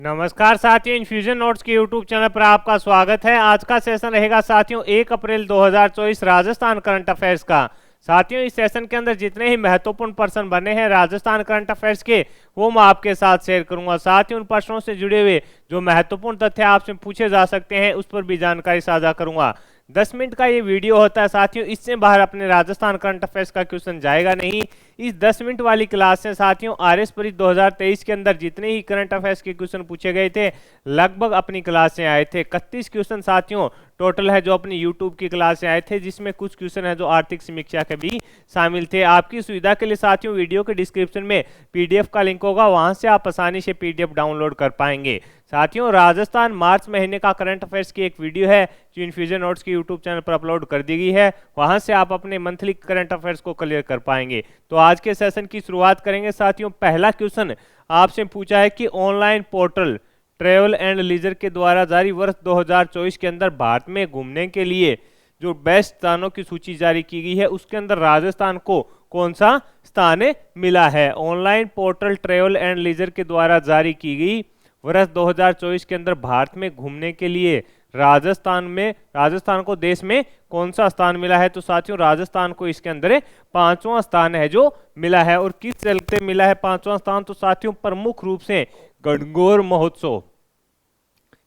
नमस्कार साथियों, infusion notes के यूट्यूब चैनल पर आपका स्वागत है। आज का सेशन रहेगा साथियों 1 अप्रैल 2024 राजस्थान करंट अफेयर्स का। साथियों इस सेशन के अंदर जितने ही महत्वपूर्ण प्रश्न बने हैं राजस्थान करंट अफेयर्स के, वो मैं आपके साथ शेयर करूंगा। साथ ही उन प्रश्नों से जुड़े हुए जो महत्वपूर्ण तथ्य आपसे पूछे जा सकते हैं उस पर भी जानकारी साझा करूंगा। 10 मिनट का ये वीडियो होता है साथियों, इससे बाहर अपने राजस्थान करंट अफेयर्स का क्वेश्चन जाएगा नहीं। इस 10 मिनट वाली क्लास से साथियों आरएस परीक्षा 2023 के अंदर जितने ही करंट अफेयर्स के क्वेश्चन पूछे गए थे लगभग अपनी क्लास से आए थे। 31 क्वेश्चन साथियों टोटल है जो अपनी यूट्यूब की क्लास से आए थे, जिसमें कुछ क्वेश्चन है जो आर्थिक समीक्षा के भी शामिल थे। आपकी सुविधा के लिए साथियों वीडियो के डिस्क्रिप्शन में पीडीएफ का लिंक होगा, वहां से आप आसानी से पीडीएफ डाउनलोड कर पाएंगे। साथियों राजस्थान मार्च महीने का करंट अफेयर्स की एक वीडियो है जो इन्फ्यूजन नोट्स के यूट्यूब चैनल पर अपलोड कर दी गई है, वहां से आप अपने मंथली करंट अफेयर्स को क्लियर कर पाएंगे। तो आज के सेशन की शुरुआत करेंगे साथियों। पहला क्वेश्चन आपसे पूछा है कि online portal travel and leisure के द्वारा जारी वर्ष 2024 के अंदर भारत में घूमने के लिए जो बेस्ट स्थानों की सूची जारी की गई है उसके अंदर राजस्थान को कौन सा स्थान मिला है। Online portal travel and leisure के द्वारा जारी की गई वर्ष 2024 के अंदर भारत में घूमने के लिए राजस्थान को देश में कौन सा स्थान मिला है। तो साथियों राजस्थान को इसके अंदर 5वां स्थान है जो मिला है। और किस चलते मिला है 5वां स्थान, तो साथियों प्रमुख रूप से गणगौर महोत्सव,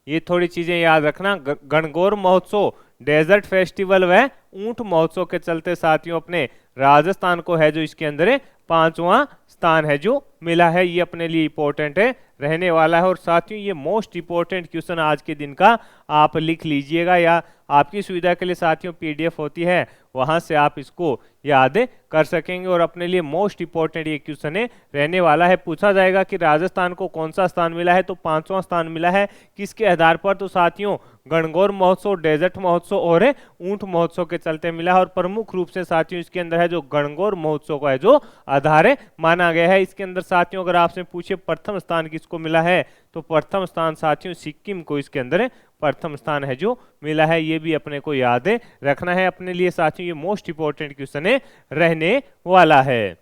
ये थोड़ी चीजें याद रखना। गणगौर महोत्सव, डेजर्ट फेस्टिवल व ऊंट महोत्सव के चलते साथियों अपने राजस्थान को है जो इसके अंदर 5वां स्थान है जो मिला है। ये अपने लिए इंपॉर्टेंट है रहने वाला है। और साथियों ये मोस्ट इंपॉर्टेंट क्वेश्चन आज के दिन का आप लिख लीजिएगा, या आपकी सुविधा के लिए साथियों पीडीएफ होती है वहां से आप इसको याद कर सकेंगे। और अपने लिए मोस्ट इंपॉर्टेंट ये क्वेश्चन है रहने वाला है। पूछा जाएगा कि राजस्थान को कौन सा स्थान मिला है, तो 5वां स्थान मिला है। किसके आधार पर, तो साथियों गणगौर महोत्सव, डेजर्ट महोत्सव और ऊंट महोत्सव के चलते मिला है। और प्रमुख रूप से साथियों इसके अंदर है जो गणगौर महोत्सव का है जो आधार माना गया है। इसके अंदर साथियों अगर आपसे पूछे प्रथम स्थान किसको मिला है, तो प्रथम स्थान साथियों सिक्किम को इसके अंदर प्रथम स्थान है जो मिला है। ये भी अपने को याद रखना है अपने लिए साथियों, ये मोस्ट इंपॉर्टेंट क्वेश्चन रहने वाला है।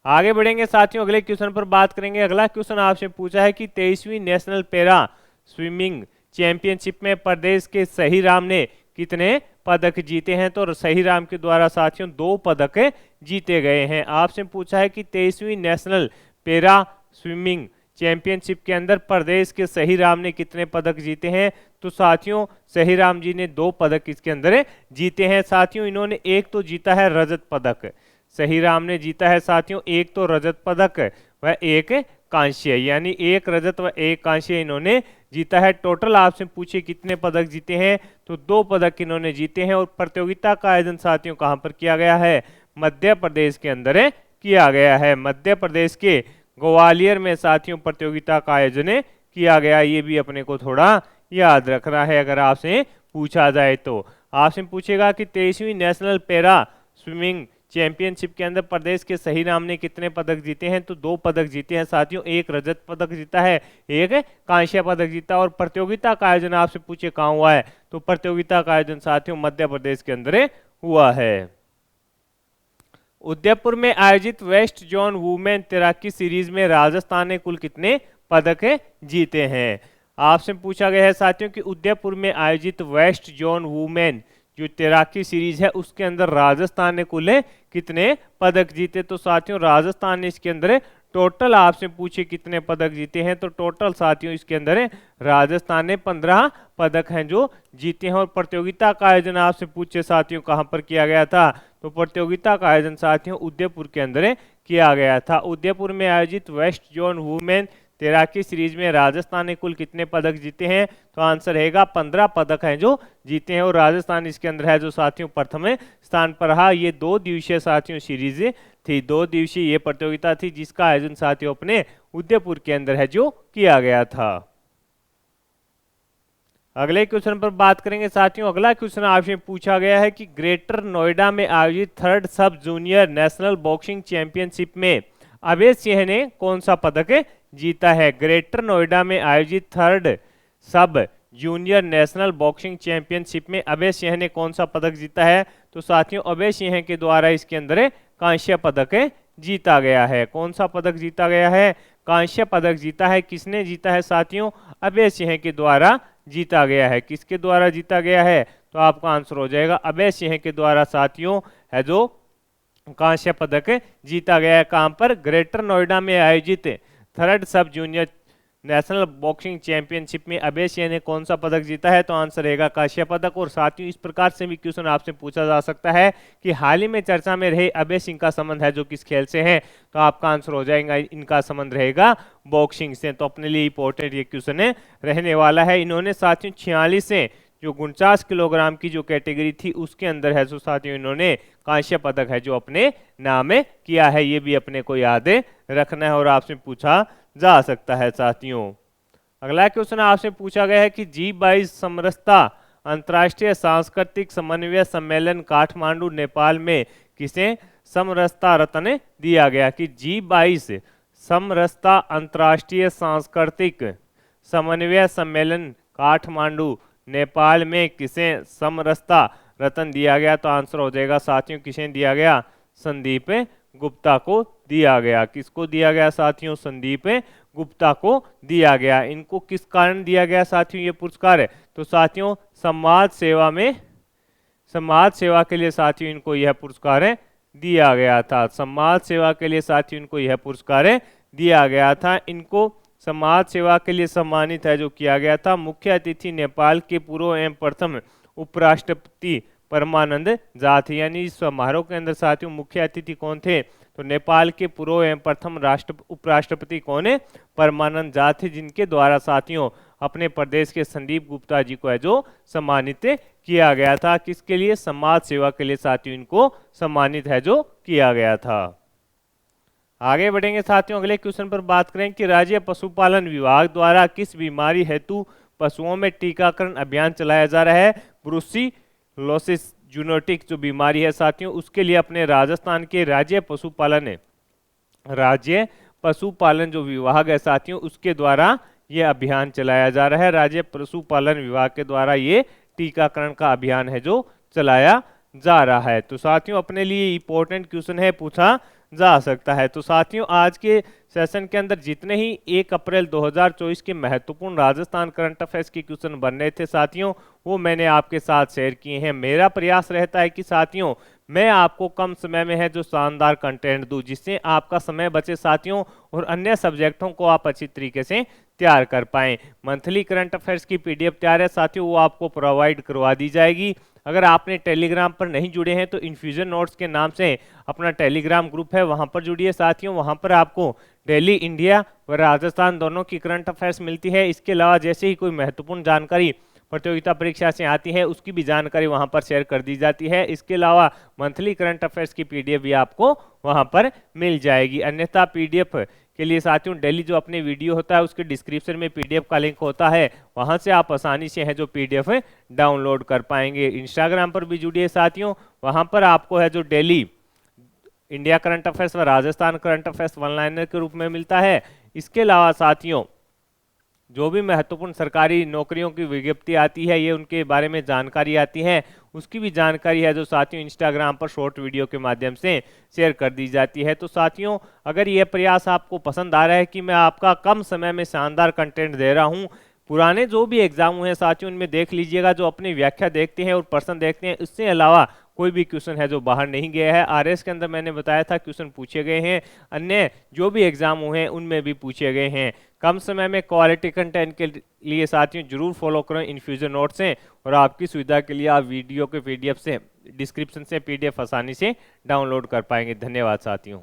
आगे बढ़ेंगे साथियों, अगले क्वेश्चन पर बात करेंगे। अगला क्वेश्चन आपसे पूछा है कि 23वीं नेशनल पैरा स्विमिंग चैंपियनशिप में प्रदेश के सही राम ने कितने पदक जीते हैं। तो सही राम के द्वारा साथियों 2 पदक जीते गए हैं। आपसे पूछा है कि 23वीं नेशनल पैरा स्विमिंग चैंपियनशिप के अंदर प्रदेश के सही राम ने कितने पदक जीते हैं। तो साथियों सही राम जी ने 2 पदक इसके अंदर जीते हैं। साथियों इन्होंने एक तो जीता है रजत पदक, सही राम ने जीता है साथियों एक तो रजत पदक व एक कांस्य, यानी 1 रजत व 1 कांस्य इन्होंने जीता है। टोटल आपसे पूछे कितने पदक जीते हैं, तो 2 पदक इन्होंने जीते हैं। और प्रतियोगिता का आयोजन साथियों कहां पर किया गया है, मध्य प्रदेश के अंदर किया गया है। मध्य प्रदेश के ग्वालियर में साथियों प्रतियोगिता का आयोजन किया गया। ये भी अपने को थोड़ा याद रखना है अगर आपसे पूछा जाए तो। आपसे पूछेगा कि 23वीं नेशनल पैरा स्विमिंग चैंपियनशिप के अंदर प्रदेश के सही राम ने कितने पदक जीते हैं, तो 2 पदक जीते हैं साथियों, 1 रजत पदक जीता है, 1 कांस्य पदक जीता। और प्रतियोगिता का आयोजन आपसे पूछे कहाँ हुआ है, तो प्रतियोगिता का आयोजन साथियों मध्य प्रदेश के अंदर हुआ है। उदयपुर में आयोजित वेस्ट जोन वुमेन तैराकी सीरीज में राजस्थान ने कुल कितने पदक जीते हैं। आपसे पूछा गया है साथियों कि उदयपुर में आयोजित वेस्ट जोन वुमेन जो तैराकी सीरीज है उसके अंदर राजस्थान ने कुल कितने पदक जीते। तो साथियों राजस्थान ने इसके अंदर टोटल आपसे पूछे कितने पदक जीते हैं, तो टोटल साथियों इसके अंदर राजस्थान ने 15 पदक हैं जो जीते हैं। और प्रतियोगिता का आयोजन आपसे पूछे साथियों कहां पर किया गया था, तो प्रतियोगिता का आयोजन साथियों उदयपुर के अंदर किया गया था। उदयपुर में आयोजित वेस्ट जोन वुमेन तैराकी सीरीज में राजस्थान ने कुल कितने पदक जीते हैं, तो आंसर रहेगा 15 पदक हैं जो जीते हैं। और राजस्थान इसके अंदर है जो साथियों प्रथम स्थान पर रहा। ये 2 दिवसीय साथियों सीरीज थी, 2 दिवसीय ये प्रतियोगिता थी जिसका आयोजन साथियों अपने उदयपुर के अंदर है जो किया गया था। अगले क्वेश्चन पर बात करेंगे साथियों। अगला क्वेश्चन आपसे पूछा गया है कि ग्रेटर नोएडा में आयोजित 3rd सब जूनियर नेशनल बॉक्सिंग चैंपियनशिप में अभय सिंह ने कौन सा पदक जीता है। ग्रेटर नोएडा में आयोजित 3rd सब जूनियर नेशनल बॉक्सिंग चैंपियनशिप में अभय सिंह ने कौन सा पदक जीता है, तो साथियों अभय सिंह के द्वारा इसके अंदर कांस्य पदक जीता गया है। कौन सा पदक जीता गया है, कांस्य पदक जीता है? किसने जीता है साथियों? अभय सिंह के द्वारा जीता गया है। किसके द्वारा जीता गया है? तो आपका आंसर हो जाएगा अभय सिंह के द्वारा साथियों है जो कांस्य पदक जीता गया है। कहां पर? ग्रेटर नोएडा में आयोजित थर्ड सब जूनियर नेशनल बॉक्सिंग चैंपियनशिप में अभय सिंह ने कौन सा पदक जीता है? तो आंसर रहेगा कांस्य पदक। और साथियों इस प्रकार से भी क्वेश्चन आपसे पूछा जा सकता है कि हाल ही में चर्चा में रहे अभय सिंह का संबंध है जो किस खेल से है? तो आपका आंसर हो जाएगा इनका संबंध रहेगा बॉक्सिंग से। तो अपने लिए इंपॉर्टेंट ये क्वेश्चन रहने वाला है। इन्होंने साथियों 46 से जो 49 किलोग्राम की जो कैटेगरी थी उसके अंदर है जो साथियों इन्होंने कांस्य पदक है जो अपने नाम किया है। ये भी अपने को याद रखना है और आपसे पूछा जा सकता है साथियों। अगला क्वेश्चन आपसे पूछा गया है कि G22 समरसता अंतर्राष्ट्रीय सांस्कृतिक समन्वय सम्मेलन काठमांडू नेपाल में किसे समरसता रत्न दिया गया? कि G22 समरसता अंतर्राष्ट्रीय सांस्कृतिक समन्वय सम्मेलन काठमांडू नेपाल में किसे समरसता रत्न दिया गया? तो आंसर हो जाएगा साथियों किसे दिया गया? संदीप गुप्ता को दिया गया। किसको दिया गया साथियों? संदीप गुप्ता को दिया गया। इनको किस कारण दिया गया साथियों ये पुरस्कार? तो साथियों समाज सेवा के लिए साथियों इनको यह पुरस्कार दिया गया था। समाज सेवा के लिए साथियों इनको यह पुरस्कार दिया गया था। इनको समाज सेवा के लिए सम्मानित है जो किया गया था। मुख्य अतिथि नेपाल के पूर्व एवं प्रथम उपराष्ट्रपति परमानंद झा थे। यानी इस समारोह के अंदर साथियों मुख्य अतिथि कौन थे? तो नेपाल के पूर्व एवं प्रथम उपराष्ट्रपति कौन है? परमानंद झा थे, जिनके द्वारा साथियों अपने प्रदेश के संदीप गुप्ता जी को है जो सम्मानित किया गया था। किसके लिए? समाज सेवा के लिए साथियों इनको सम्मानित है जो किया गया था। आगे बढ़ेंगे साथियों अगले क्वेश्चन पर बात करें कि राज्य पशुपालन विभाग द्वारा किस बीमारी हेतु पशुओं में टीकाकरण अभियान चलाया जा रहा है? ब्रुसीलोसिस जूनोटिक जो बीमारी है साथियों उसके लिए अपने राजस्थान के राज्य पशुपालन जो विभाग है साथियों उसके द्वारा ये अभियान चलाया जा रहा है। राज्य पशुपालन विभाग के द्वारा ये टीकाकरण का अभियान है जो चलाया जा रहा है। तो साथियों अपने लिए इंपॉर्टेंट क्वेश्चन है, पूछा जा सकता है। तो साथियों आज के सेशन के अंदर जितने ही 1 अप्रैल 2024 के महत्वपूर्ण राजस्थान करंट अफेयर्स के क्वेश्चन बनने थे साथियों वो मैंने आपके साथ शेयर किए हैं। मेरा प्रयास रहता है कि साथियों मैं आपको कम समय में है जो शानदार कंटेंट दूं जिससे आपका समय बचे साथियों और अन्य सब्जेक्टों को आप अच्छी तरीके से तैयार कर पाएं। मंथली करंट अफेयर्स की पीडीएफ तैयार है साथियों, वो आपको प्रोवाइड करवा दी जाएगी। अगर आपने टेलीग्राम पर नहीं जुड़े हैं तो इन्फ्यूजन नोट्स के नाम से अपना टेलीग्राम ग्रुप है, वहां पर जुड़िए साथियों। वहां पर आपको दिल्ली इंडिया व राजस्थान दोनों की करंट अफेयर्स मिलती है। इसके अलावा जैसे ही कोई महत्वपूर्ण जानकारी प्रतियोगिता परीक्षा से आती है उसकी भी जानकारी वहां पर शेयर कर दी जाती है। इसके अलावा मंथली करंट अफेयर्स की पीडीएफ भी आपको वहां पर मिल जाएगी। अन्यथा पीडीएफ के लिए साथियों डेली जो अपने वीडियो होता है उसके डिस्क्रिप्शन में पीडीएफ का लिंक होता है, वहां से आप आसानी से है जो पीडीएफ डाउनलोड कर पाएंगे। इंस्टाग्राम पर भी जुड़िए साथियों, वहां पर आपको है जो डेली इंडिया करंट अफेयर्स व Rajasthan current affairs one liner के रूप में मिलता है। इसके अलावा साथियों जो भी महत्वपूर्ण सरकारी नौकरियों की विज्ञप्ति आती है ये उनके बारे में जानकारी आती है, उसकी भी जानकारी है जो साथियों इंस्टाग्राम पर शॉर्ट वीडियो के माध्यम से शेयर कर दी जाती है। तो साथियों अगर यह प्रयास आपको पसंद आ रहा है कि मैं आपका कम समय में शानदार कंटेंट दे रहा हूं, पुराने जो भी एग्जाम हुए हैं साथियों उनमें देख लीजिएगा, जो अपनी व्याख्या देखते हैं और प्रश्न देखते हैं, इससे अलावा कोई भी क्वेश्चन है जो बाहर नहीं गया है। आरएस के अंदर मैंने बताया था क्वेश्चन पूछे गए हैं, अन्य जो भी एग्जाम हुए हैं उनमें भी पूछे गए हैं। कम समय में क्वालिटी कंटेंट के लिए साथियों जरूर फॉलो करें इन्फ्यूजन नोट्स से, और आपकी सुविधा के लिए आप वीडियो के पीडीएफ से डिस्क्रिप्शन से पीडीएफ आसानी से डाउनलोड कर पाएंगे। धन्यवाद साथियों।